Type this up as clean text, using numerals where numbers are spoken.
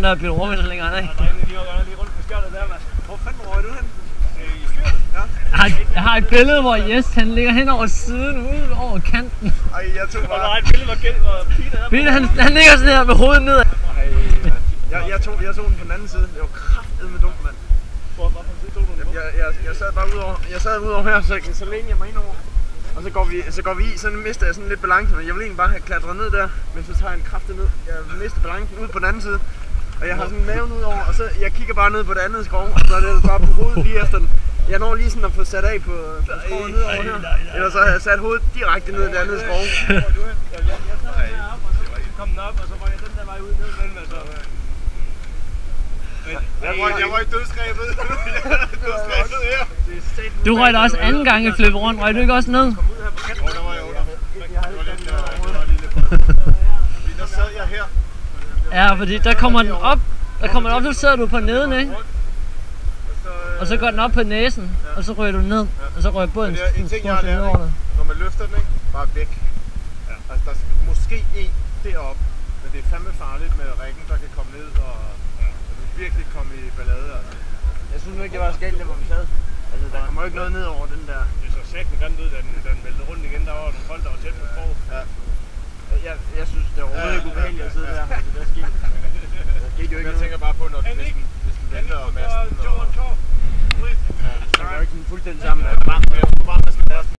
der Bjørn Rømmen så længere, ikke? Ja, lige rundt på skjoldet der, mand. Hvor fanden røg du hen? I skjoldet? Ja. Jeg har et billede, hvor Jes han ligger hen over siden, ude over kanten. Ej, jeg tog bare... Og der er et billede, hvor Peter er... Peter, han ligger sådan her med hovedet nedad. Ej, jeg tog den på den anden side. Det var kraftedeme dumt, mand. Hvorfor tog du den på? Jeg sad bare udover her, så lænede jeg mig ind over. Og så går vi i, så mister jeg sådan lidt balance, men jeg vil egentlig bare have klatret ned der, men så tager jeg en kraftig ned. Jeg mister balancen ud på den anden side, og jeg har sådan maven ud over, og så jeg kigger bare ned på det andet skrov, og så er det bare på hovedet lige efter den. Jeg når lige sådan at få sat af på skrovet ned over her, eller så har jeg sat hovedet direkte ned i det andet skrov. Jeg tager den herop, og så kom den op, og så var jeg den der vej ud ned mellem, altså. Jeg røg dødsgrebet. Her. Du røg da også anden gang i flippet rundt, røg du ikke også ned? Der var jeg under. Der sad jeg her. Ja, fordi der kommer den op, så sidder du på neden, ikke? Og så går den op på næsen, og så rører du ned, og så rører båden en ting jeg har lært, når man løfter den, ikke? Bare væk. Altså der er måske en deroppe, men det er fandme farligt med rækken, der kan komme ned og virkelig komme i ballade. Altså. Jeg synes nu ikke, det var så galt, det hvor vi sad. Altså, der kommer jo ikke noget ned over den der. Det så sagtens godt ud, da den væltede rundt igen. Der var nogle folk, der var tæt på sprog. Ja. Jeg synes, det var overhovedet ikke ubehageligt at sidde der. Altså, der skete jo ikke Jeg tænker bare på, når den næsten vælter og masten. Det var ikke sådan fuldstændig sammen.